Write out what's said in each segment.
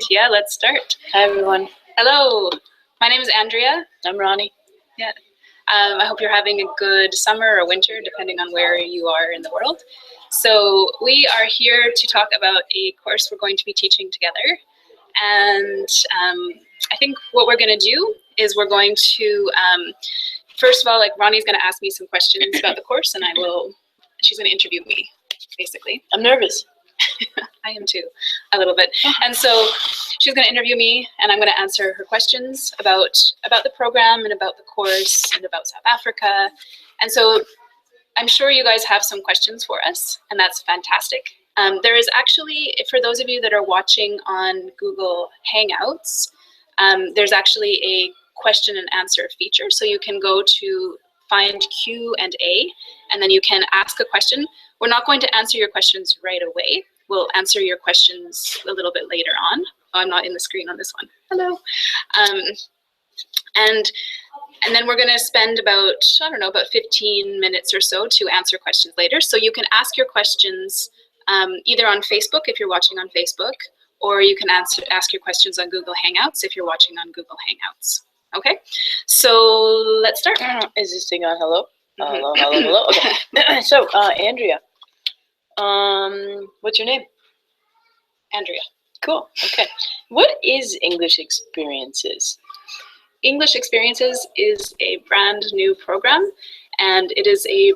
right, yeah, let's start. Hi, everyone. Hello, my name is Andrea. I'm Ronnie. Yeah. I hope you're having a good summer or winter, depending on where you are in the world. So we are here to talk about a course we're going to be teaching together. And I think what we're going to do is we're going to, first of all, like Ronnie's going to ask me some questions about the course, and she's going to interview me, basically. I'm nervous. I am too, a little bit. And so she's going to interview me, and I'm going to answer her questions about the program and about the course and about South Africa. And so I'm sure you guys have some questions for us, and that's fantastic. There is actually, for those of you that are watching on Google Hangouts, there's actually a question and answer feature. So you can go to find Q&A, and then you can ask a question. We're not going to answer your questions right away. We'll answer your questions a little bit later on. Oh, I'm not in the screen on this one. Hello. And then we're going to spend about, I don't know, about 15 minutes or so to answer questions later. So you can ask your questions either on Facebook if you're watching on Facebook, or you can ask your questions on Google Hangouts if you're watching on Google Hangouts. Okay, so let's start. Is this thing on hello? Hello, hello, hello. Okay. So, Andrea, what's your name? Andrea. Cool. Okay. What is English Experiences? English Experiences is a brand new program, and it is a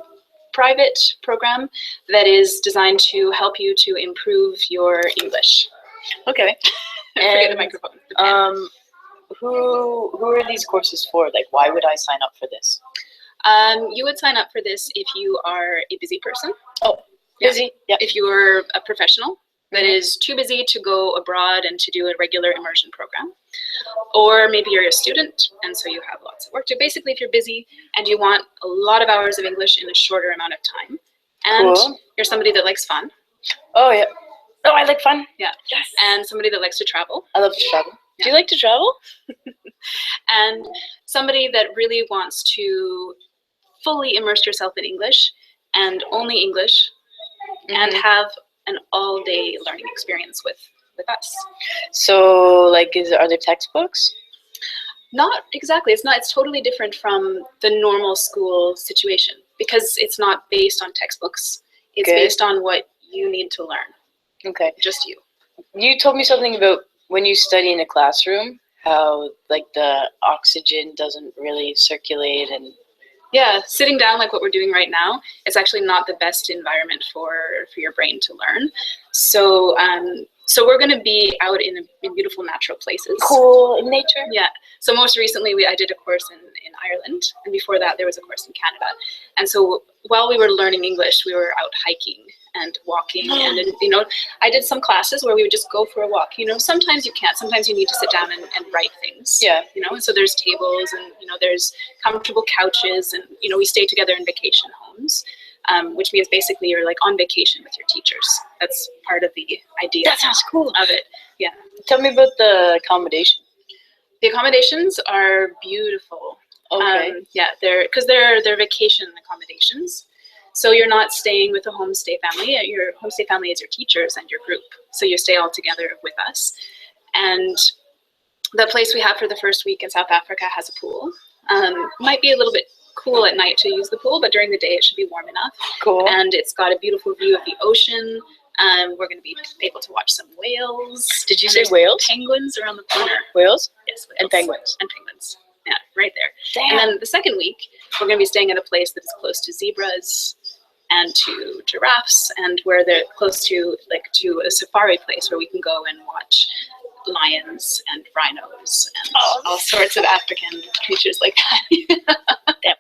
private program that is designed to help you to improve your English. Okay. Forget the microphone. Who are these courses for? Like, why would I sign up for this? You would sign up for this if you are a busy person. Oh, busy? Yeah. If you are a professional that is too busy to go abroad and to do a regular immersion program. Or maybe you're a student and so you have lots of work to. Basically, if you're busy and you want a lot of hours of English in a shorter amount of time, and you're somebody that likes fun. Oh, yeah. Oh, I like fun. Yeah. Yes. And somebody that likes to travel. I love to travel. Yeah. Do you like to travel? And somebody that really wants to fully immerse yourself in English and only English and have an all-day learning experience with us. So, like, are there textbooks? Not exactly. It's totally different from the normal school situation because it's not based on textbooks. It's based on what you need to learn. Okay. Just you. You told me something about when you study in a classroom, how, like, the oxygen doesn't really circulate and... Yeah, sitting down like what we're doing right now is actually not the best environment for your brain to learn. So so we're going to be out in beautiful natural places. Cool, in nature. Yeah. So most recently I did a course in Ireland, and before that there was a course in Canada. And so while we were learning English, we were out hiking and walking, and I did some classes where we would just go for a walk. Sometimes you can't. Sometimes you need to sit down and write things. Yeah. And so there's tables, and there's comfortable couches, and we stay together in vacation homes, which means basically you're like on vacation with your teachers. That's part of the idea. That sounds cool. Of it. Yeah. Tell me about the accommodation. The accommodations are beautiful. Okay. Yeah, they're vacation accommodations. So you're not staying with a homestay family. Your homestay family is your teachers and your group. So you stay all together with us. And the place we have for the first week in South Africa has a pool. Might be a little bit cool at night to use the pool, but during the day it should be warm enough. Cool. And it's got a beautiful view of the ocean. We're going to be able to watch some whales. Did you say whales? Penguins around the corner. Whales? Yes, whales. And penguins. And penguins. Yeah, right there. Damn. And then the second week, we're going to be staying at a place that is close to zebras and to giraffes, and where they're close to a safari place where we can go and watch lions and rhinos and all sorts of African creatures like that. Damn.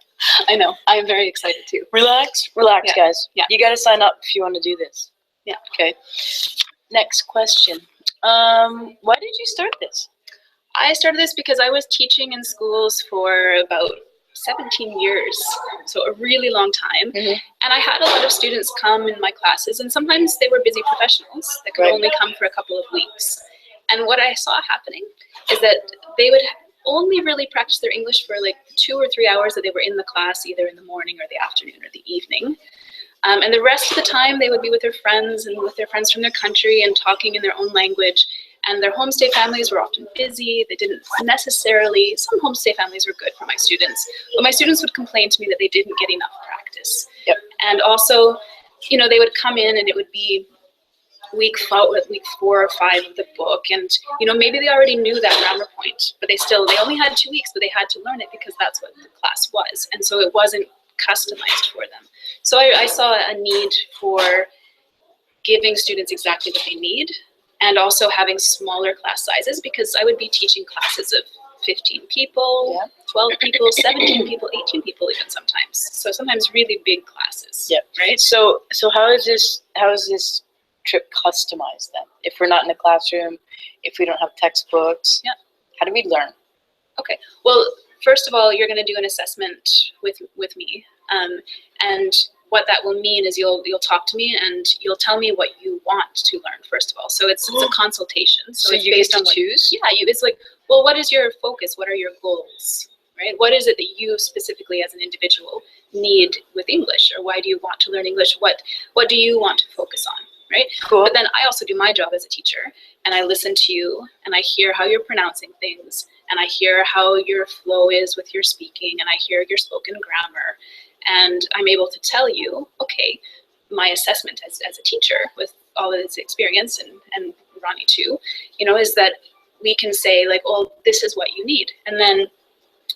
I know. I am very excited too. Relax, guys. Yeah. You got to sign up if you want to do this. Yeah. Okay. Next question. Why did you start this? I started this because I was teaching in schools for about 17 years, so a really long time. And I had a lot of students come in my classes, and sometimes they were busy professionals that could only come for a couple of weeks. And what I saw happening is that they would only really practice their English for like 2 or 3 hours that they were in the class, either in the morning or the afternoon or the evening. And the rest of the time they would be with their friends and with their friends from their country and talking in their own language. and their homestay families were often busy. They didn't necessarily, some homestay families were good for my students, but my students would complain to me that they didn't get enough practice. Yep. And also, you know, they would come in and it would be week 4 or 5 of the book, and you know, maybe they already knew that grammar point, but they only had 2 weeks, but they had to learn it because that's what the class was, and so it wasn't customized for them. So I saw a need for giving students exactly what they need, and also having smaller class sizes, because I would be teaching classes of 15 people, Yeah. 12 people, 17 people, 18 people even sometimes. So sometimes really big classes. Yep. Right? So how is this trip customized then? If we're not in a classroom, if we don't have textbooks, Yep. how do we learn? Okay. Well, first of all, you're going to do an assessment with me, and what that will mean is you'll talk to me and you'll tell me what you want to learn. First of all, so it's a consultation. So it's you based get on to choose? It's like, well, what is your focus? What are your goals? Right? What is it that you specifically as an individual need with English, or why do you want to learn English? What do you want to focus on? Right? Cool. But then I also do my job as a teacher, and I listen to you, and I hear how you're pronouncing things, and I hear how your flow is with your speaking, and I hear your spoken grammar, and I'm able to tell you, okay, my assessment as a teacher with all of this experience, and Ronnie too, you know, is that we can say like, oh, this is what you need, and then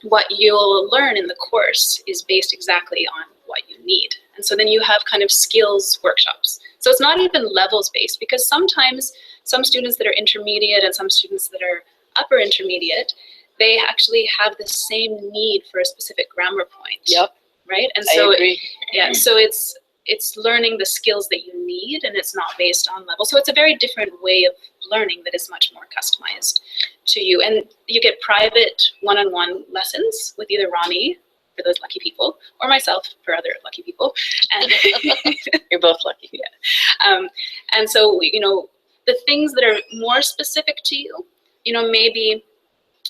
what you'll learn in the course is based exactly on what you need. And so then you have kind of skills workshops. So it's not even levels based, because sometimes some students that are intermediate and some students that are upper intermediate, they actually have the same need for a specific grammar point. Yep. Right? And I so agree. yeah, so it's learning the skills that you need, and it's not based on level. So it's a very different way of learning that is much more customized to you. And you get private one-on-one lessons with either Ronnie, for those lucky people, or myself, for other lucky people. And You're both lucky. and so, you know, the things that are more specific to you, you know, maybe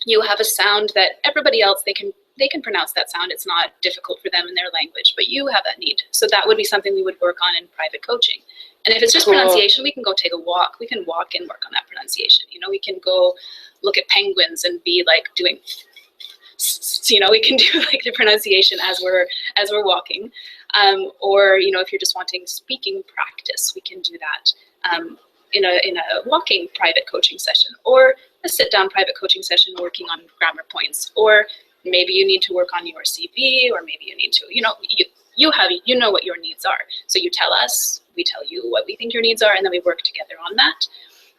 you have a sound that everybody else, they can pronounce that sound. It's not difficult for them in their language, but you have that need. So that would be something we would work on in private coaching. And if it's just Cool. pronunciation, we can go take a walk. We can walk and work on that pronunciation. You know, we can go look at penguins and be like doing, you know, we can do like the pronunciation as we're walking. Or, you know, if you're just wanting speaking practice, we can do that in a walking private coaching session, or a sit down private coaching session working on grammar points, or maybe you need to work on your CV, or maybe you need to, you know, you know what your needs are. So you tell us, we tell you what we think your needs are, and then we work together on that.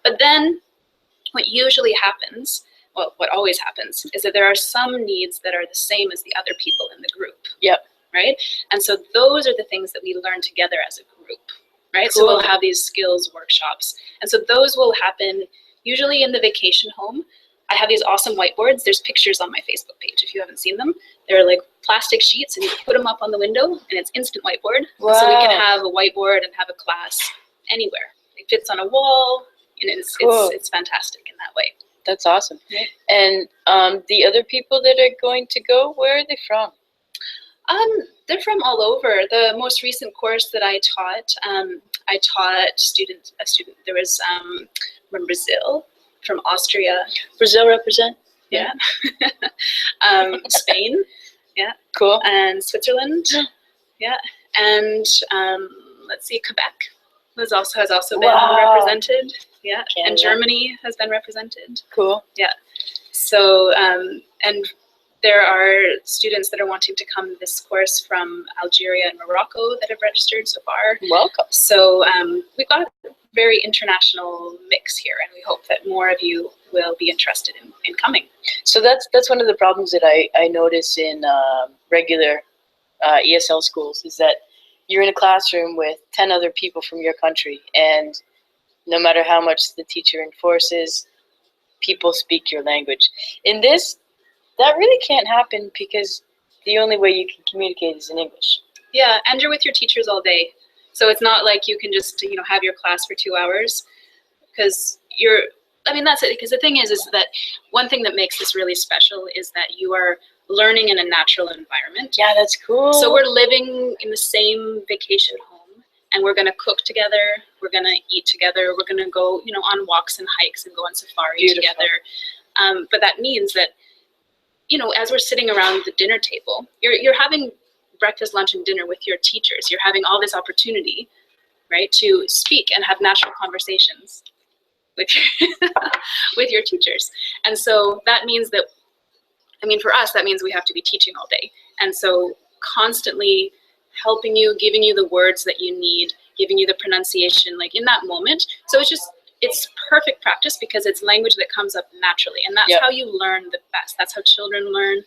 But then what usually happens, well, what always happens, is that there are some needs that are the same as the other people in the group. Yep. Right? And so those are the things that we learn together as a group. Right? Cool. So we'll have these skills workshops. And so those will happen usually in the vacation home. I have these awesome whiteboards. There's pictures on my Facebook page if you haven't seen them. They're like plastic sheets, and you put them up on the window, and it's instant whiteboard. Wow. So we can have a whiteboard and have a class anywhere. It fits on a wall, and Cool. it's fantastic in that way. That's awesome. Yeah. And the other people that are going to go, where are they from? They're from all over. The most recent course that I taught a student. There was from Brazil, from Austria. Brazil represent? Yeah. Spain, yeah, Cool. and Switzerland, Yeah. yeah, and let's see, Quebec has also been Wow. represented, yeah, and Canada. Germany has been represented. Cool. So and there are students that are wanting to come this course from Algeria and Morocco that have registered so far. Welcome. So we've got a very international mix here, and we hope that more of you will be interested in coming. So that's one of the problems that I notice in regular ESL schools, is that you're in a classroom with 10 other people from your country, and no matter how much the teacher enforces, people speak your language. In this, that really can't happen, because the only way you can communicate is in English. Yeah, and you're with your teachers all day. So it's not like you can just, you know, have your class for 2 hours, because that's it. Because the thing is that one thing that makes this really special is that you are learning in a natural environment. Yeah, that's cool. So we're living in the same vacation home, and we're going to cook together, we're going to eat together, we're going to go, on walks and hikes and go on safari Beautiful. together. But that means that, as we're sitting around the dinner table, you're having breakfast, lunch, and dinner with your teachers. You're having all this opportunity, right, to speak and have natural conversations with with your teachers. And so that means that, for us, that means we have to be teaching all day. And so constantly helping you, giving you the words that you need, giving you the pronunciation, like in that moment. So it's perfect practice because it's language that comes up naturally. And that's how you learn the best. That's how children learn.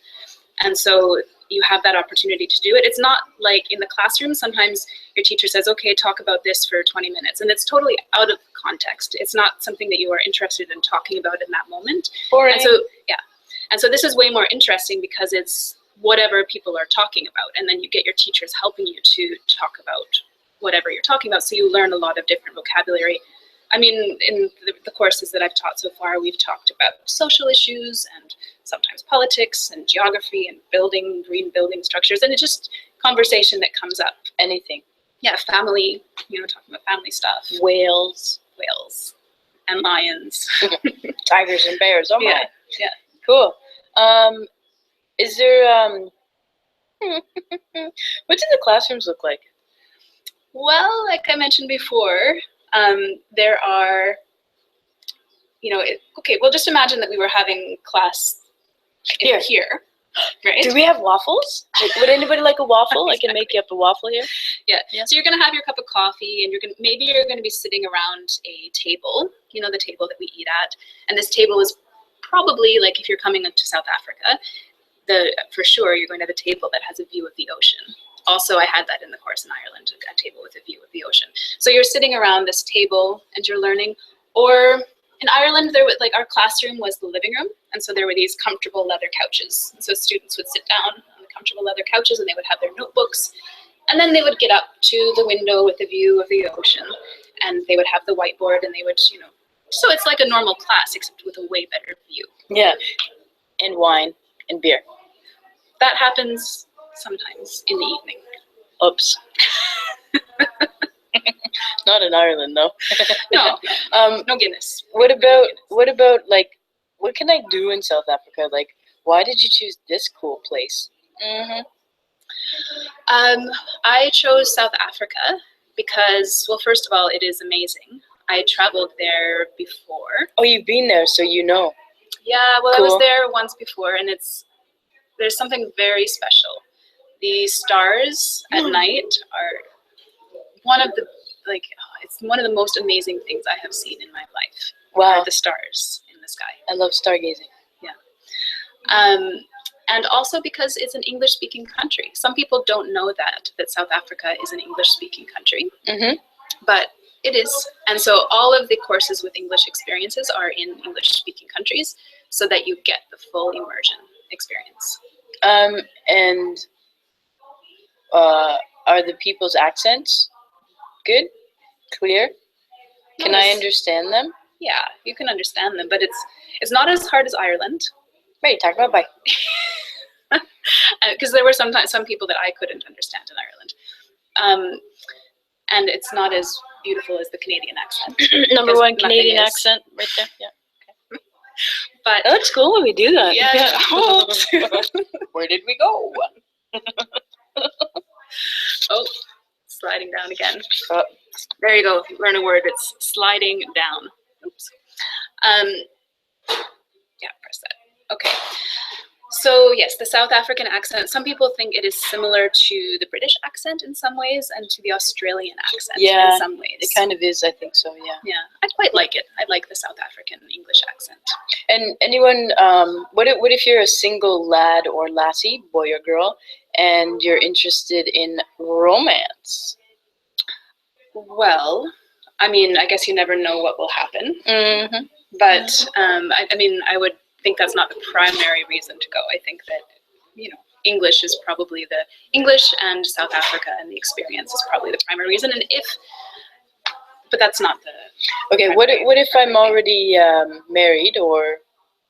And so you have that opportunity to do it. It's not like in the classroom, sometimes your teacher says, okay, talk about this for 20 minutes. And it's totally out of context. It's not something that you are interested in talking about in that moment. Boring. And so, and so this is way more interesting because it's whatever people are talking about. And then you get your teachers helping you to talk about whatever you're talking about. So you learn a lot of different vocabulary. In the courses that I've taught so far, we've talked about social issues and sometimes politics and geography and green building structures. And it's just conversation that comes up. Anything. Yeah, family, talking about family stuff. Whales. And lions. Tigers and bears. Oh my. Yeah. Cool. Is there, what do the classrooms look like? Well, like I mentioned before, there are, just imagine that we were having class here, right? Do we have waffles? Would anybody like a waffle? I can make you up a waffle here. Yeah. So you're going to have your cup of coffee and maybe you're going to be sitting around a table, the table that we eat at. And this table is probably, like if you're coming to South Africa, for sure you're going to have a table that has a view of the ocean. Also, I had that in the course in Ireland, a table with a view of the ocean. So you're sitting around this table and you're learning. Or in Ireland, our classroom was the living room. And so there were these comfortable leather couches. And so students would sit down on the comfortable leather couches and they would have their notebooks. And then they would get up to the window with a view of the ocean. And they would have the whiteboard and they would, so it's like a normal class except with a way better view. Yeah. And wine and beer. That happens sometimes in the evening. Oops. Not in Ireland, though. No, no Guinness. What about like, what can I do in South Africa? Like, why did you choose this cool place? I chose South Africa because, well, first of all, it is amazing. I traveled there before. Oh, you've been there, so you know. Yeah, well, Cool. I was there once before, and there's something very special. The stars at night are it's one of the most amazing things I have seen in my life. Wow. Are the stars in the sky. I love stargazing. And also because it's an English-speaking country. Some people don't know that South Africa is an English-speaking country, but it is. And so all of the courses with English experiences are in English-speaking countries so that you get the full immersion experience. And are the people's accents good? Clear? Can I understand them? Yeah, you can understand them, but it's not as hard as Ireland. Right, talk about bye. Because there were some people that I couldn't understand in Ireland. And it's not as beautiful as the Canadian accent. Number one Nothing Canadian is. accent right there. Yeah. But That looks cool when we do that. Yeah. Where did we go? Oh, sliding down again. Oh. There you go. Learn a word. It's sliding down. Oops. Yeah, press that. Okay. So yes, the South African accent, some people think it is similar to the British accent in some ways and to the Australian accent in some ways. It kind of is, I think so, yeah. Yeah, I quite like it. I like the South African English accent. And anyone, what if you're a single lad or lassie, boy or girl, and you're interested in romance? Well, I mean, I guess you never know what will happen. Mm-hmm. But I would think that's not the primary reason to go. I think that, English is probably English and South Africa and the experience is probably the primary reason. But that's not the. Okay, what if I'm already married or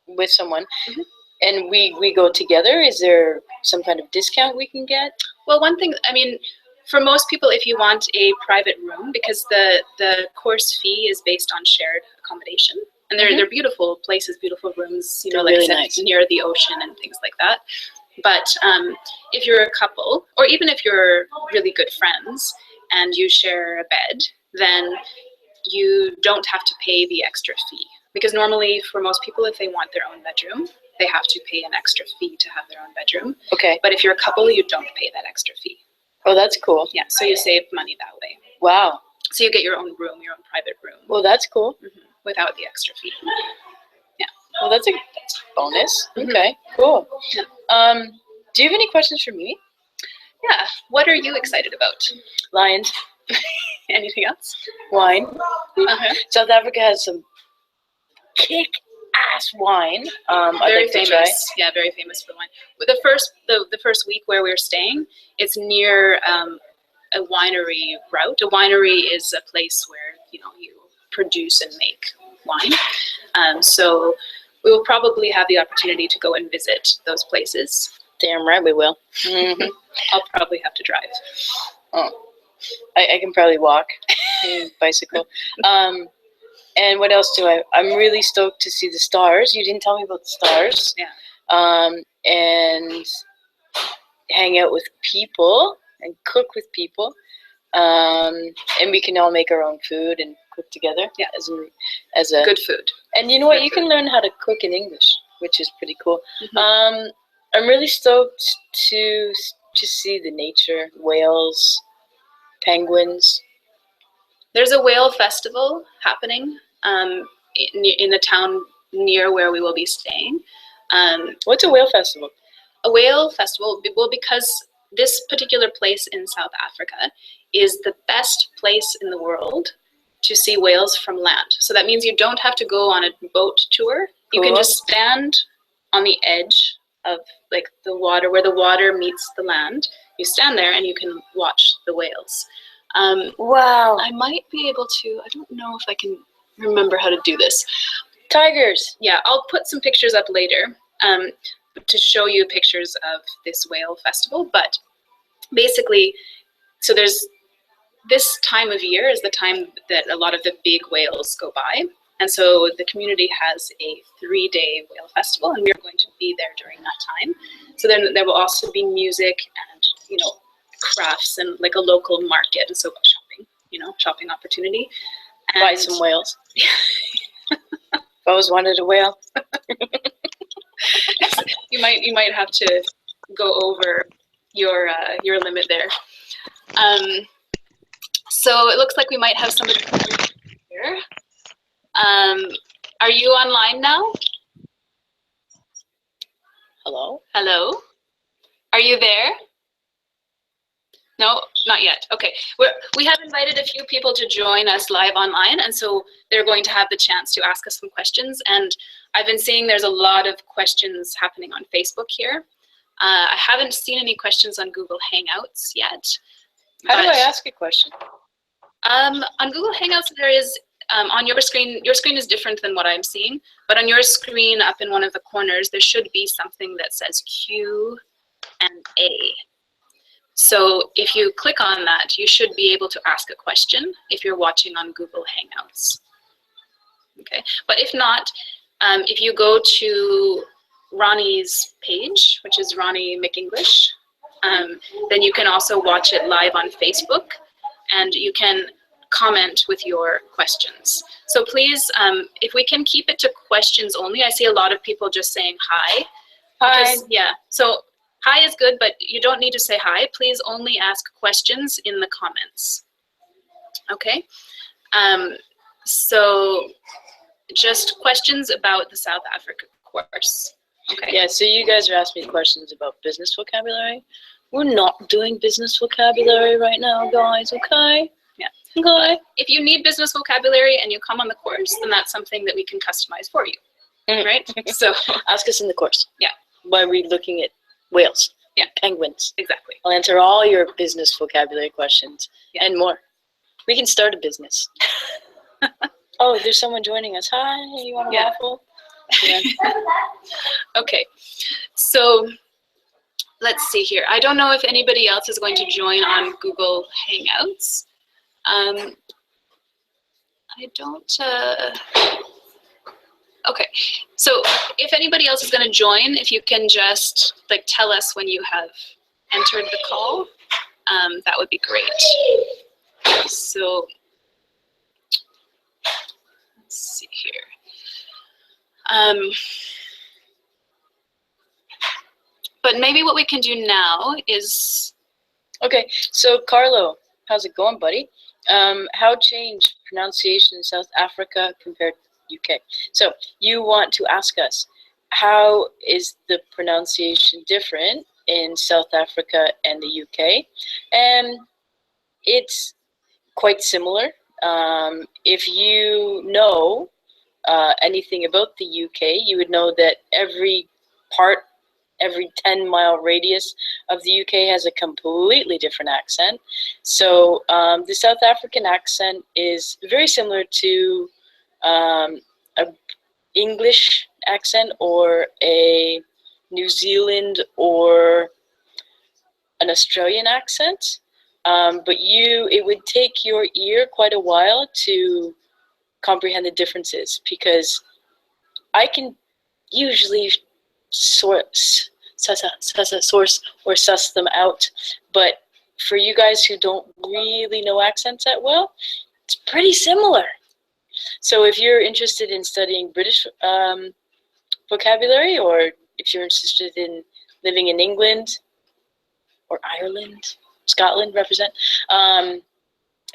with someone, and we go together? Is there some kind of discount we can get? Well, one thing, for most people, if you want a private room, because the course fee is based on shared accommodation, and they're beautiful places, beautiful rooms, you know, They're like really I said, nice. near the ocean and things like that. But if you're a couple, or even if you're really good friends and you share a bed, then you don't have to pay the extra fee. Because normally, for most people, if they want their own bedroom, they have to pay an extra fee to have their own bedroom. Okay. But if you're a couple, you don't pay that extra fee. Oh, that's cool. Yeah, so you save money that way. Wow. So you get your own room, your own private room, Well, that's cool. without the extra fee. Well, that's a bonus. Mhm. Okay, cool. Yeah. Do you have any questions for me? Yeah. What are you excited about? Lions, Anything else? wine. Uh-huh. South Africa has some kick-ass wine. I'd Very like to famous. try. Yeah, very famous for wine. But the first week where we're staying, it's near a winery route. A winery is a place where you produce and make wine. So we will probably have the opportunity to go and visit those places. Damn right we will. I'll probably have to drive. Oh, I can probably walk, bicycle. And what else do I'm really stoked to see the stars. You didn't tell me about the stars. Yeah. And hang out with people and cook with people. And we can all make our own food and cook together. Yeah. As a Good food. And you know what? Good You can learn how to cook in English, which is pretty cool. Mhm. I'm really stoked to just see the nature, whales, penguins. There's a whale festival happening in the town near where we will be staying. What's a whale festival? A whale festival, well, because this particular place in South Africa is the best place in the world to see whales from land. So that means you don't have to go on a boat tour. You can Cool. just stand on the edge of like the water, where the water meets the land. You stand there and you can watch the whales. Wow. I might be able to, I don't know if I can remember how to do this. Tigers. Yeah, I'll put some pictures up later to show you pictures of this whale festival. But basically, so there's this time of year is the time that a lot of the big whales go by. And so the community has a 3-day whale festival, and we're going to be there during that time. So then there will also be music and, crafts and like a local market. And so shopping opportunity. And Buy some whales. I've always wanted a whale. you might have to go over your limit there. So it looks like we might have somebody here. Are you online now? Hello? Hello? Are you there? No, not yet. Okay. We have invited a few people to join us live online, and so they're going to have the chance to ask us some questions. And I've been seeing there's a lot of questions happening on Facebook here. I haven't seen any questions on Google Hangouts yet. How do I ask a question? On Google Hangouts, there is, on your screen is different than what I'm seeing, but on your screen up in one of the corners, there should be something that says Q and A. So if you click on that, you should be able to ask a question if you're watching on Google Hangouts. Okay, but if not, if you go to Ronnie's page, which is Ronnie McEnglish, then you can also watch it live on Facebook, and you can comment with your questions. So please, if we can keep it to questions only. I see a lot of people just saying hi. Hi. Yeah, so hi is good, but you don't need to say hi. Please only ask questions in the comments. Okay? So just questions about the South Africa course. Okay. Yeah, so you guys are asking me questions about business vocabulary. We're not doing business vocabulary right now, guys, okay? Yeah. Okay. If you need business vocabulary and you come on the course, then that's something that we can customize for you, right? So ask us in the course. Yeah. While we're looking at whales. Yeah. Penguins. Exactly. I'll answer all your business vocabulary questions Yeah. and more. We can start a business. Oh, there's someone joining us. Hi, you want a Yeah. waffle? Yeah. Okay. So let's see here. I don't know if anybody else is going to join on Google Hangouts. I don't, okay. So if anybody else is going to join, if you can just like tell us when you have entered the call, that would be great. So let's see here. But maybe what we can do now is, Okay, so Carlo, how's it going, buddy? How changed pronunciation in South Africa compared to UK? So you want to ask us, how is the pronunciation different in South Africa and the UK? And it's quite similar. If you know anything about the UK, you would know that every 10-mile radius of the UK has a completely different accent. So the South African accent is very similar to a English accent or a New Zealand or an Australian accent. But it would take your ear quite a while to comprehend the differences, because I can usually source or suss them out, but for you guys who don't really know accents that well, it's pretty similar. So if you're interested in studying British vocabulary, or if you're interested in living in England or Ireland, Scotland represent,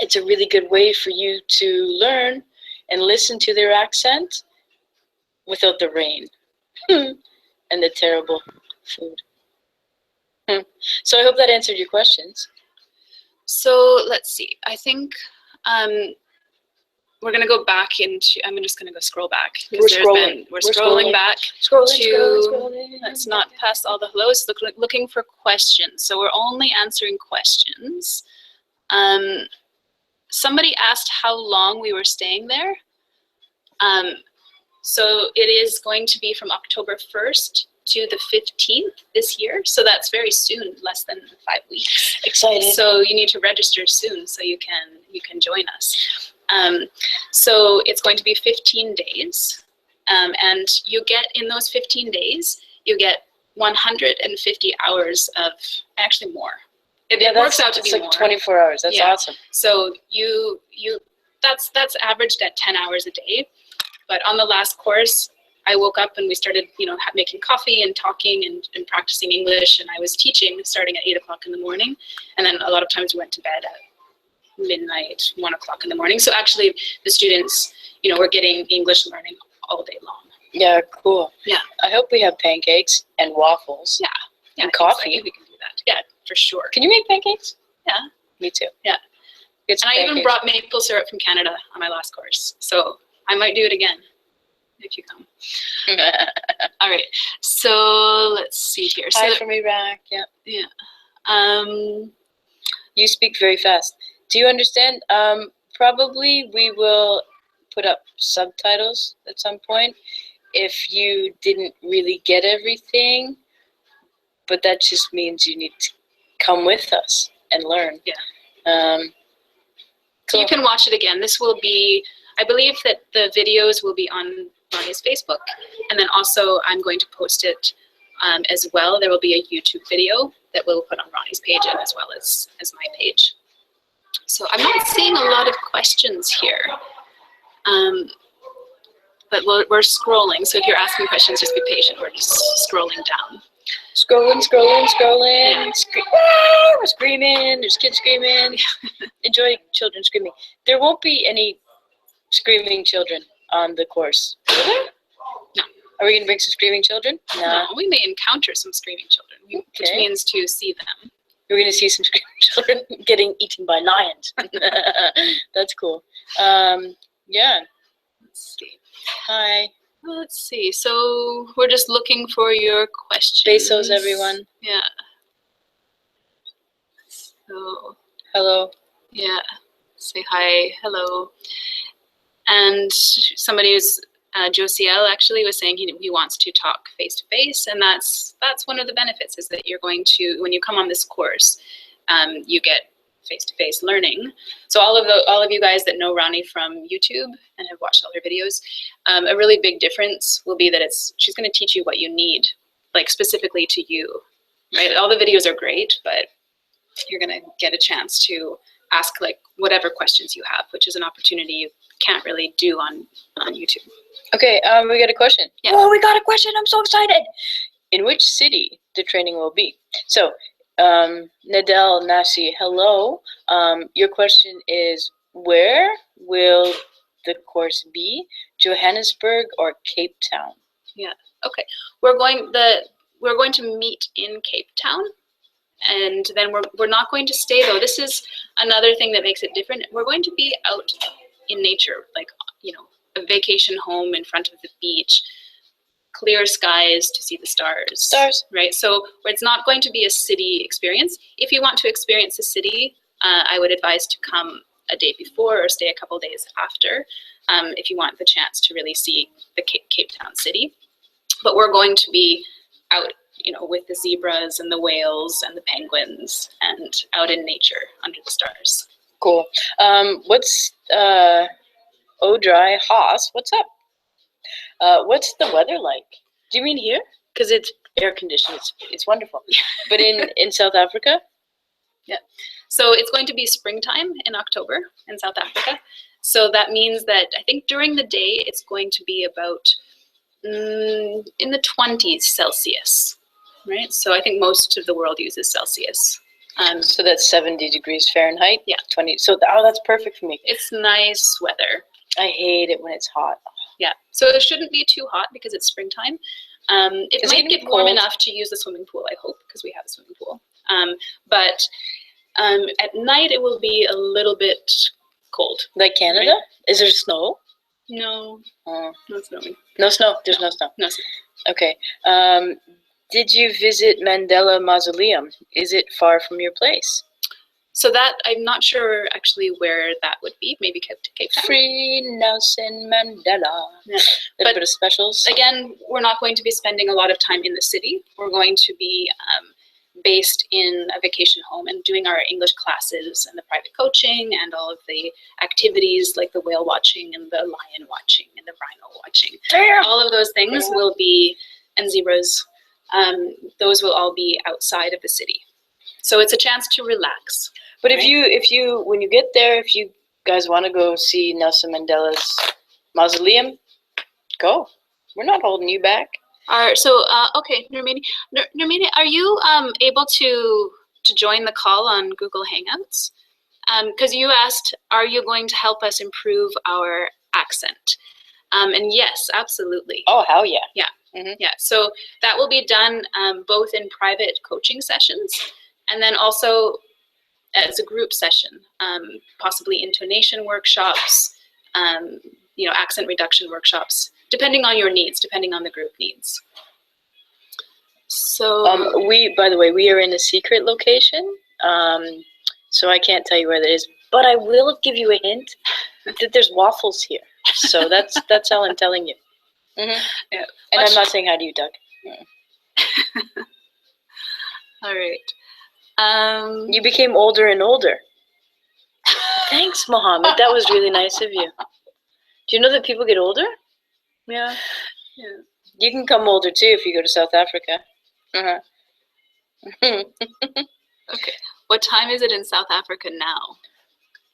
it's a really good way for you to learn and listen to their accent without the rain and the terrible food. So I hope that answered your questions. so let's see. I think we're going to go back into, I'm just going to go scroll back. We're scrolling. We're scrolling back. Scrolling. Let's not pass all the hellos. Looking for questions. So we're only answering questions. Somebody asked how long we were staying there. So it is going to be from October 1st to the 15th this year. So that's very soon, less than 5 weeks. Excited. So you need to register soon so you can join us. So it's going to be 15 days. And you get, in those 15 days, you get 150 hours of, actually more. It works out to be like more. 24 hours. That's awesome. So that's averaged at 10 hours a day. But on the last course, I woke up and we started, making coffee and talking and practicing English. And I was teaching starting at 8 o'clock in the morning. And then a lot of times we went to bed at midnight, 1 o'clock in the morning. So actually the students, were getting English learning all day long. Yeah, cool. Yeah. I hope we have pancakes and waffles. Yeah. And coffee. I think we can do that. Yeah, for sure. Can you make pancakes? Yeah. Me too. Yeah. Get some And I even pancakes. brought maple syrup from Canada on my last course. So I might do it again if you come. All right. So let's see here. Hi So from Iraq. Yeah. yeah. You speak very fast. Do you understand? Probably we will put up subtitles at some point if you didn't really get everything, but that just means you need to come with us and learn. Yeah. So you can watch it again. This will be, I believe that the videos will be on Ronnie's Facebook, and then also I'm going to post it as well. There will be a YouTube video that we'll put on Ronnie's page and as well as my page. So I'm not seeing a lot of questions here, but we're scrolling. So if you're asking questions, just be patient. We're just scrolling down. Scrolling. Yeah. We're screaming. There's kids screaming. Enjoy children screaming. There won't be any screaming children on the course. Will there? No. Are we going to bring some screaming children? No, we may encounter some screaming children, which means to see them. We're going to see some screaming children getting eaten by lions. That's cool. Yeah. Let's see. Hi. Let's see. So we're just looking for your questions. Besos, everyone. Yeah. So Hello. yeah. Say hi. Hello. And somebody was Josiel actually was saying he wants to talk face to face, and that's one of the benefits, is that you're going to, when you come on this course, you get face to face learning. So all of you guys that know Rani from YouTube and have watched all her videos, a really big difference will be that she's going to teach you what you need, like specifically to you, right? All the videos are great, but you're going to get a chance to ask like whatever questions you have, which is an opportunity you can't really do on YouTube. Okay, we got a question. Yeah. Oh, we got a question. I'm so excited. In which city the training will be? So, Nadel Nasi, hello. Your question is, where will the course be? Johannesburg or Cape Town? Yeah. Okay. We're going to meet in Cape Town, and then we're not going to stay though. This is another thing that makes it different. We're going to be out in nature, like, you know, a vacation home in front of the beach, clear skies to see the stars. Right? So it's not going to be a city experience. If you want to experience the city, I would advise to come a day before or stay a couple days after, if you want the chance to really see the Cape Town city. But we're going to be out, you know, with the zebras and the whales and the penguins and out in nature under the stars. Cool. What's Odry Haas? What's up? What's the weather like? Do you mean here? Because it's air conditioned. It's wonderful. But in South Africa? Yeah. So it's going to be springtime in October in South Africa. So that means that I think during the day it's going to be about in the 20s Celsius, right? So I think most of the world uses Celsius. So that's 70 degrees Fahrenheit? Yeah. 20. So, that's perfect for me. It's nice weather. I hate it when it's hot. Yeah. So it shouldn't be too hot because it's springtime. It might get warm enough to use the swimming pool, I hope, because we have a swimming pool. But at night it will be a little bit cold. Like Canada? Right? Is there snow? No. No snowing. No snow? There's no snow? No snow. Okay. Did you visit Mandela Mausoleum? Is it far from your place? So that, I'm not sure actually where that would be. Maybe Cape Town. Free Nelson Mandela. Yeah. Little bit of specials. Again, we're not going to be spending a lot of time in the city. We're going to be based in a vacation home and doing our English classes and the private coaching and all of the activities like the whale watching and the lion watching and the rhino watching. Damn. All of those things will be, and zebras, those will all be outside of the city. So it's a chance to relax. But right? if you when you get there, if you guys want to go see Nelson Mandela's mausoleum, go. We're not holding you back. Okay, Nurmini, are you able to join the call on Google Hangouts? Because you asked, are you going to help us improve our accent? And yes, absolutely. Oh, hell yeah. Yeah. Mm-hmm. Yeah. So that will be done both in private coaching sessions and then also as a group session, possibly intonation workshops, accent reduction workshops, depending on your needs, depending on the group needs. So by the way, we are in a secret location, so I can't tell you where that is, but I will give you a hint that there's waffles here. So that's all I'm telling you. Mm-hmm. Yeah. And I'm not saying hi to you, Doug. Mm. All right. You became older and older. Thanks, Mohammed. That was really nice of you. Do you know that people get older? Yeah. You can come older too if you go to South Africa. Uh-huh. Okay. What time is it in South Africa now?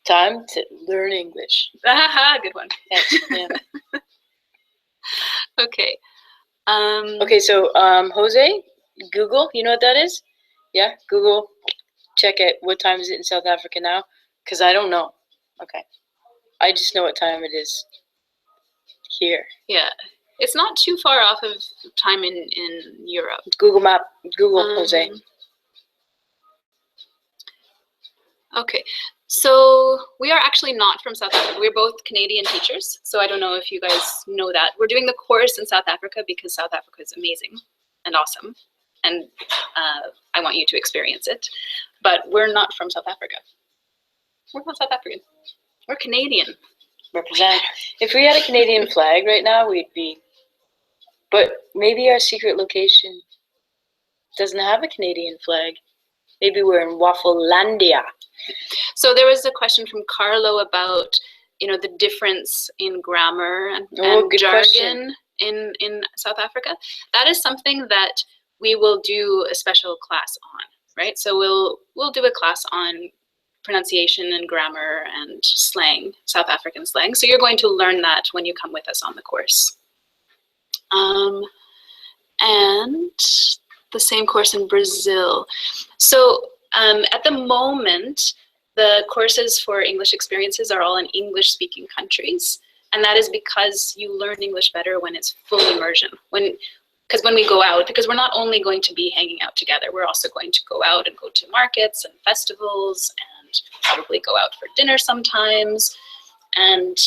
Time to learn English. Good one. Thanks. Yeah. Okay. Okay, so Jose, Google, you know what that is? Yeah, Google, check it. What time is it in South Africa now? Because I don't know. Okay. I just know what time it is here. Yeah. It's not too far off of time in Europe. Google Map. Google, Jose. Okay. So we are actually not from South Africa. We're both Canadian teachers. So I don't know if you guys know that. We're doing the course in South Africa because South Africa is amazing and awesome. And I want you to experience it. But we're not from South Africa. We're not South African. We're Canadian. Represent. If we had a Canadian flag right now, we'd be. But maybe our secret location doesn't have a Canadian flag. Maybe we're in Wafflelandia. So there was a question from Carlo about, the difference in grammar and Good jargon question. in South Africa. That is something that we will do a special class on, right? So we'll do a class on pronunciation and grammar and slang, South African slang. So you're going to learn that when you come with us on the course. And the same course in Brazil. So at the moment, the courses for English experiences are all in English-speaking countries. And that is because you learn English better when it's full immersion. Because when we go out, because we're not only going to be hanging out together, we're also going to go out and go to markets and festivals and probably go out for dinner sometimes. And,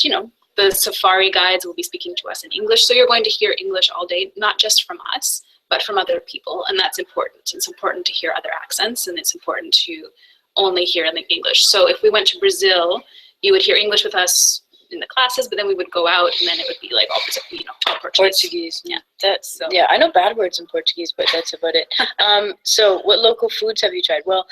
the safari guides will be speaking to us in English. So you're going to hear English all day, not just from us, but from other people. And that's important. It's important to hear other accents, and it's important to only hear in English. So if we went to Brazil, you would hear English with us in the classes, but then we would go out and then it would be like all Portuguese. Yeah, I know bad words in Portuguese, but that's about it. So what local foods have you tried? Well,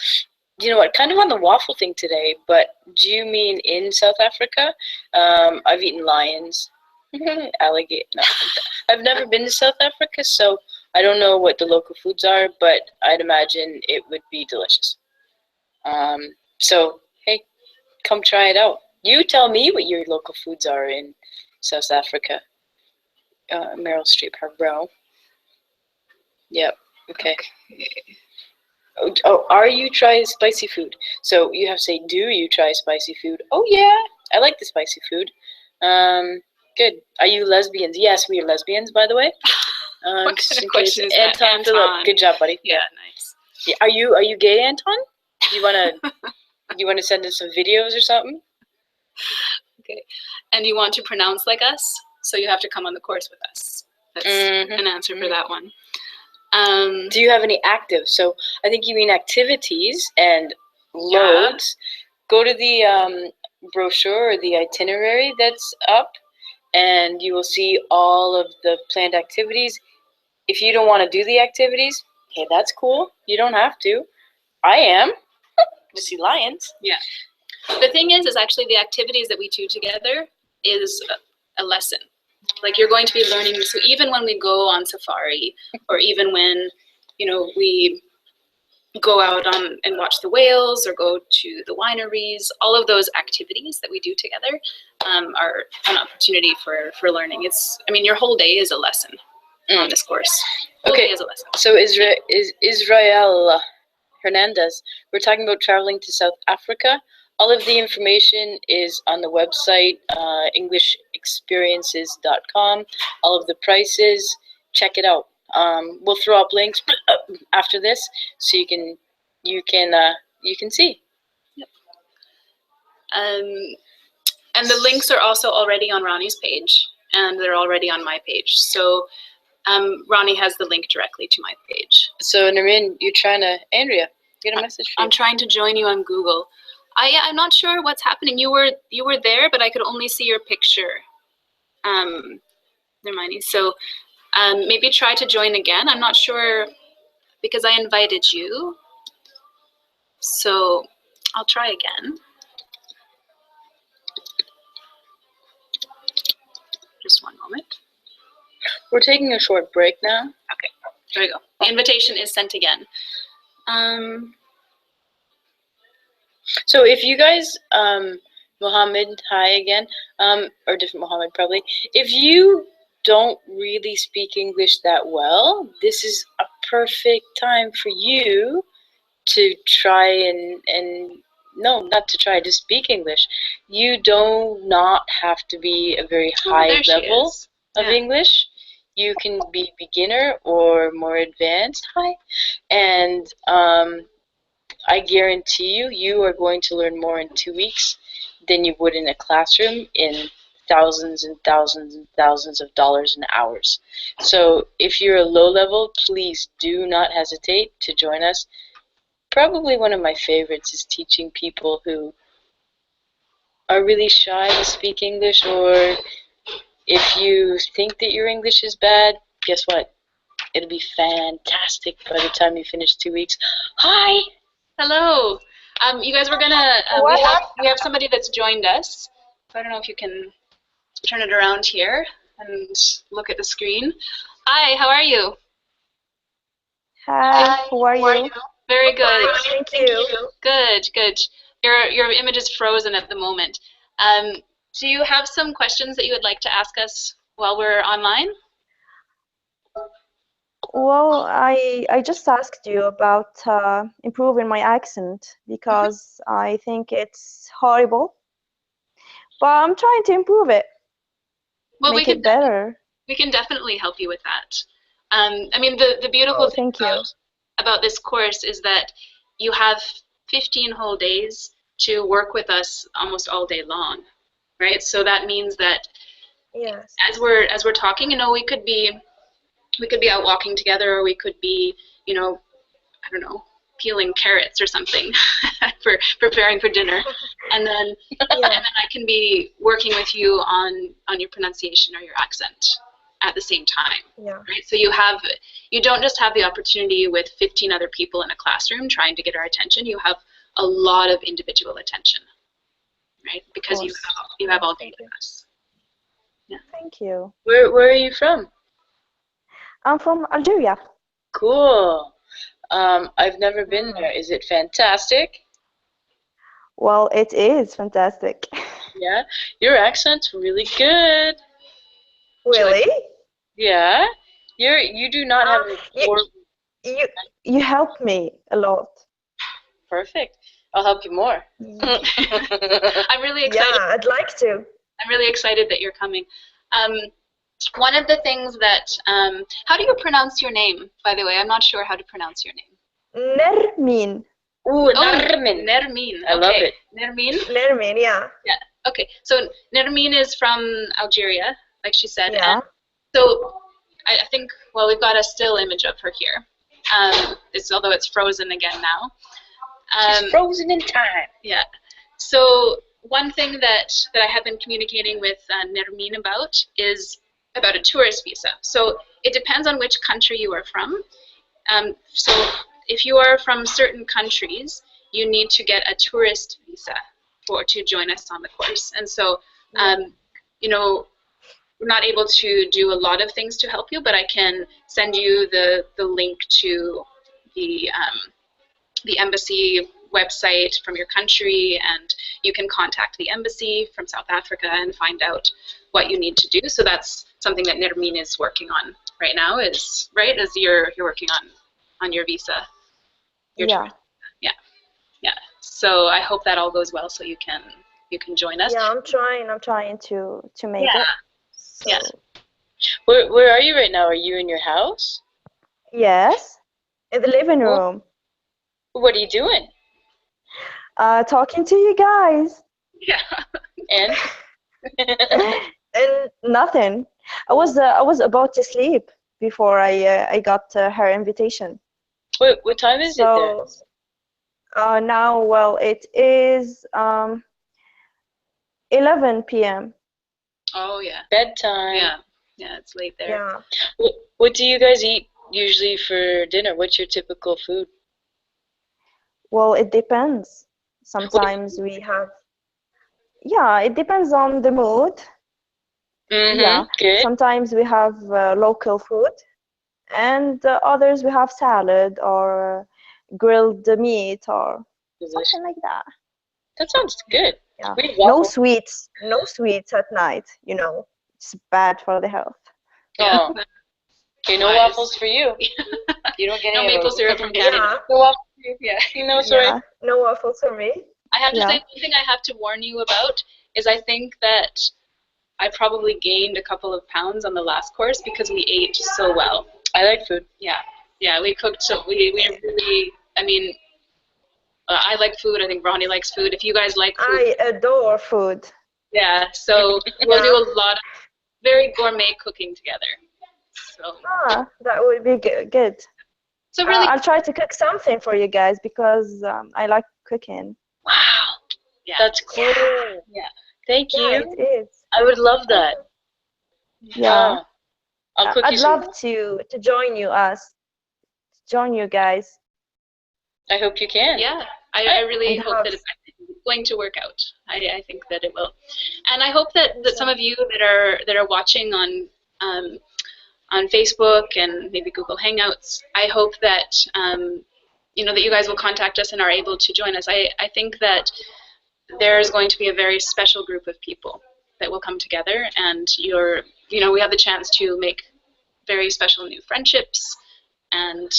you know what, kind of on the waffle thing today, but do you mean in South Africa? I've eaten lions, alligator. No, I've never been to South Africa, so I don't know what the local foods are, but I'd imagine it would be delicious. So, hey, come try it out. You tell me what your local foods are in South Africa. Meryl Streep, her bro. Yep, okay. Oh, are you trying spicy food? So you have to say, do you try spicy food? Oh yeah, I like the spicy food. Good. Are you lesbians? Yes, we are lesbians, by the way. What kind of question is that? Anton Phillip. Good job, buddy. Yeah, nice. Yeah, are you gay, Anton? Do you wanna send us some videos or something? Okay. And you want to pronounce like us, so you have to come on the course with us. That's an answer for that one. Do you have any active? So I think you mean activities and loads. Yeah. Go to the brochure or the itinerary that's up, and you will see all of the planned activities. If you don't want to do the activities, hey, that's cool. You don't have to. I am. To see lions. Yeah. The thing is actually the activities that we do together is a lesson. Like you're going to be learning. So even when we go on safari, or even when, we go out on and watch the whales or go to the wineries, all of those activities that we do together are an opportunity for learning. Your whole day is a lesson on this course. Whole day is a lesson. So Israel Hernandez, we're talking about traveling to South Africa. All of the information is on the website, englishexperiences.com. All of the prices, check it out. We'll throw up links after this, so you can see. Yep. And the links are also already on Ronnie's page, and they're already on my page. So Ronnie has the link directly to my page. So Narine, Andrea, get a message for you. I'm trying to join you on Google. I'm not sure what's happening. You were there, but I could only see your picture. Hermione. So maybe try to join again. I'm not sure because I invited you. So I'll try again. Just one moment. We're taking a short break now. Okay, there we go. The invitation is sent again. So if you guys, Mohammed, hi again, or different Mohammed probably, if you don't really speak English that well, this is a perfect time for you to try no, not to try to speak English. You do not have to be a very high level of English. You can be beginner or more advanced. Hi. And I guarantee you are going to learn more in 2 weeks than you would in a classroom in thousands and thousands and thousands of dollars and hours. So if you're a low level, please do not hesitate to join us. Probably one of my favorites is teaching people who are really shy to speak English, or if you think that your English is bad, guess what? It'll be fantastic by the time you finish 2 weeks. Hi! Hello. You guys were gonna. We have somebody that's joined us. So I don't know if you can turn it around here and look at the screen. Hi. How are you? Hi, how are you? Very good. Thank you. Good. Good. Your image is frozen at the moment. Do you have some questions that you would like to ask us while we're online? Well, I just asked you about improving my accent because I think it's horrible, but I'm trying to improve it, Well, make it better. we can definitely help you with that. I mean, the beautiful Oh, thing thank you. about this course is that you have 15 whole days to work with us almost all day long, right? So that means that Yes. as we're talking, we could be out walking together, or we could be, I don't know, peeling carrots or something for preparing for dinner, and then I can be working with you on your pronunciation or your accent at the same time. Yeah. Right? So you don't just have the opportunity with 15 other people in a classroom trying to get our attention. You have a lot of individual attention, right? Because you have all day with us. Yeah. Thank you. Where are you from? I'm from Algeria. Cool. I've never been there. Is it fantastic? Well, it is fantastic. Yeah, your accent's really good. Really? Yeah, you do not have a poor. You helped me a lot. Perfect. I'll help you more. I'm really excited. Yeah, I'd like to. I'm really excited that you're coming. One of the things that, how do you pronounce your name, by the way? I'm not sure how to pronounce your name. Nermin. Ooh, Nermin. Nermin. I love it. Nermin? Nermin, yeah. Yeah. Okay. So Nermin is from Algeria, like she said. Yeah. And so I think, well, we've got a still image of her here. Although it's frozen again now. She's frozen in time. Yeah. So one thing that I have been communicating with Nermin about is about a tourist visa. So it depends on which country you are from. So if you are from certain countries, you need to get a tourist visa to join us on the course. And so, we're not able to do a lot of things to help you, but I can send you the link to the embassy website from your country, and you can contact the embassy from South Africa and find out what you need to do. So that's something that Nermin is working on right now, as you're working on your visa. Yeah. So I hope that all goes well so you can join us. Yeah, I'm trying to make it. So. Yeah. Where are you right now? Are you in your house? Yes, in the living room. What are you doing? Talking to you guys. Yeah. And? And nothing. I was about to sleep before I got her invitation. What time is it there? Now, well, it is 11 p.m. Oh yeah. Bedtime. Yeah, it's late there. Yeah. What do you guys eat usually for dinner? What's your typical food? Well, it depends. Sometimes we have. Yeah, it depends on the mood. Mm-hmm. Yeah. Good. Sometimes we have local food, and others we have salad or grilled meat or something like that. That sounds good. Yeah. No sweets at night. It's bad for the health. Oh. Okay, no waffles for you. You don't get no any maple syrup from Canada. Yeah. No waffles for you. Yeah. No, sorry. Yeah. No waffles for me. I have to say, one thing I have to warn you about is I think that I probably gained a couple of pounds on the last course because we ate so well. I like food. Yeah, we cooked so we really. I mean, I like food. I think Ronnie likes food. If you guys like food, I adore food. Yeah, so we'll do a lot of very gourmet cooking together. So that would be good. So really, I'll try to cook something for you guys because I like cooking. Wow, Yeah. That's cool. Yeah. Thank you. Yeah, it is. I would love that. Yeah. I'll cook you I'd some. love to join you guys. I hope you can. Yeah, I really And hope that have it's going to work out. I think that it will, and I hope that some of you that are watching on Facebook and maybe Google Hangouts, I hope that that you guys will contact us and are able to join us. I think that there's going to be a very special group of people that will come together, and we have the chance to make very special new friendships, and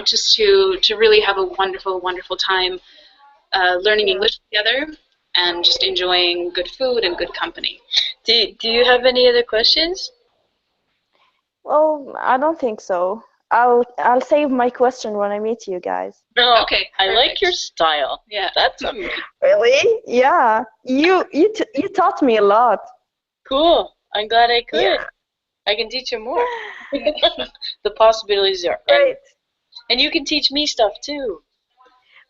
just to really have a wonderful time learning English together and just enjoying good food and good company. Do you have any other questions? Well, I don't think so. I'll save my question when I meet you guys. No. Okay, I like perfect. your style. Yeah. That's amazing. Really? Yeah. You taught me a lot. Cool. I'm glad I could. Yeah. I can teach you more. The possibilities are Great. endless. And you can teach me stuff too.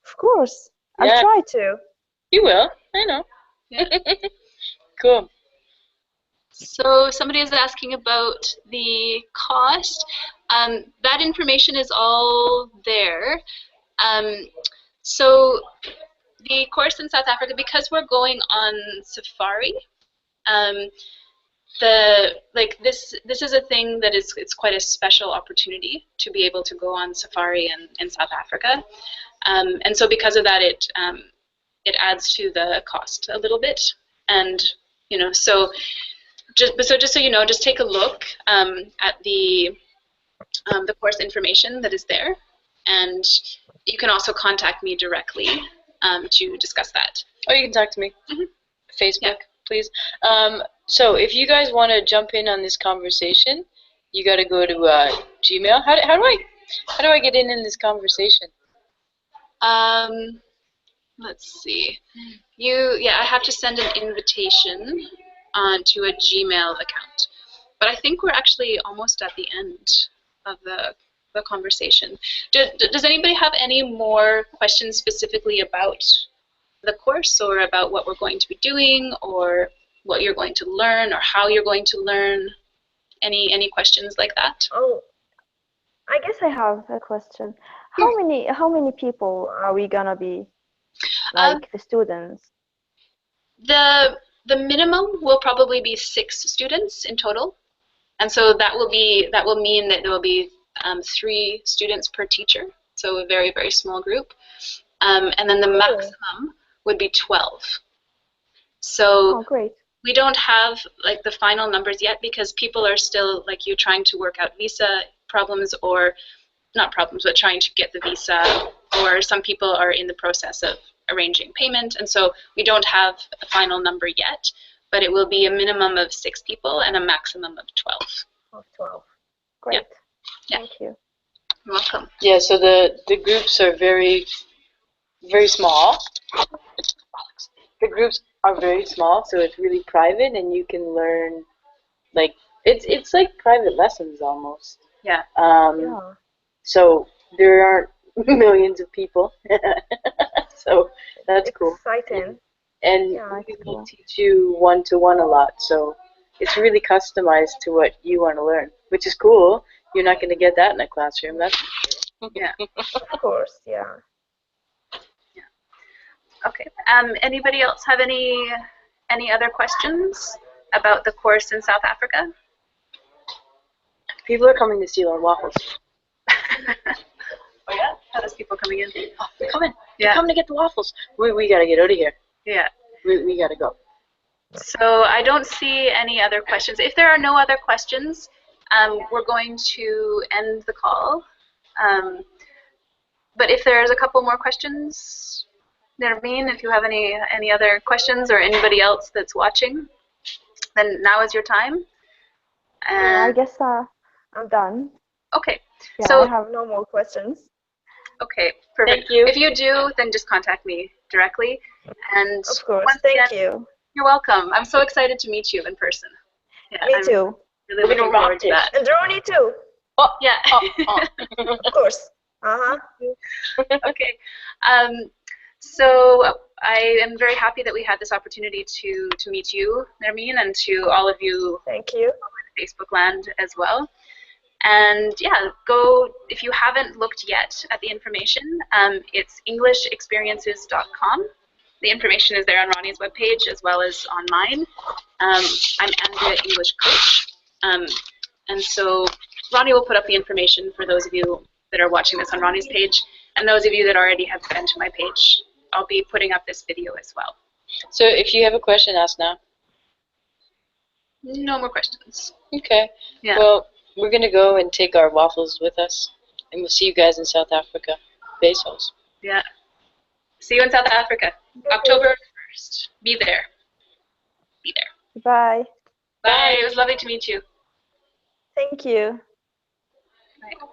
Of course. Yeah. I'll try to. You will. I know. Yeah. Cool. So somebody is asking about the cost. That information is all there. So the course in South Africa, because we're going on safari, this is a thing that it's quite a special opportunity to be able to go on safari in South Africa, and so because of that, it adds to the cost a little bit, and so just so you know, just take a look at the course information that is there, and you can also contact me directly to discuss that. Oh, you can talk to me. Mhm. Facebook, please. So if you guys want to jump in on this conversation, you got to go to Gmail. How do I get in this conversation? Let's see. I have to send an invitation to a Gmail account. But I think we're actually almost at the end of the conversation. Does anybody have any more questions specifically about the course, or about what we're going to be doing, or what you're going to learn, or how you're going to learn? Any questions like that? Oh, I guess I have a question. How many people are we gonna be? Like the students? The minimum will probably be 6 students in total, and so that will mean that there will be 3 students per teacher, so a very, very small group, and then the maximum would be 12. So Oh, great. we don't have like the final numbers yet, because people are still like you trying to work out visa problems, or not problems, but trying to get the visa, or some people are in the process of arranging payment, and so we don't have a final number yet, but it will be a minimum of 6 people and a maximum of 12. Of 12. Great. Yeah. Thank you. You're welcome. Yeah, so the groups are very, very small. The groups are very small, so it's really private, and you can learn, like, it's like private lessons almost. Yeah. Yeah. So there aren't millions of people, so that's cool. Exciting. And Yeah, we it's cool. teach you one-to-one a lot, so it's really customized to what you want to learn, which is cool. You're not going to get that in a classroom, that's for sure. Yeah. Of course, yeah. Okay. Anybody else have any other questions about the course in South Africa? People are coming to steal our waffles. Oh yeah? How those people coming in? Oh, they're coming. Yeah. They're coming to get the waffles. We got to get out of here. Yeah. We got to go. So I don't see any other questions. If there are no other questions, we're going to end the call. But if there's a couple more questions, Nermeen, if you have any other questions, or anybody else that's watching, then now is your time. Yeah, I And guess I'm done. okay. Yeah, So I have no more questions. okay, perfect. Thank you. If you do, then just contact me directly. And Of course. once Thank again, you. you're welcome. I'm so excited to meet you in person. Yeah, Me I'm too. really We're looking gonna rock forward to this. that. And Ronnie too. Oh, Yeah. oh. Of course. Uh-huh. Okay. So I am very happy that we had this opportunity to meet you, Nermeen, and to all of you Thank you. in Facebook land as well. And yeah, go, if you haven't looked yet at the information, it's englishexperiences.com. The information is there on Ronnie's webpage as well as on mine. I'm Andrea English Coach. And so Ronnie will put up the information for those of you that are watching this on Ronnie's page, and those of you that already have been to my page. I'll be putting up this video as well. So if you have a question, ask now. No more questions. Okay. Yeah. Well, we're going to go and take our waffles with us, and we'll see you guys in South Africa. Bezos. Yeah. See you in South Africa, October 1st. Be there. Be there. Bye. Bye. It was lovely to meet you. Thank you. Bye.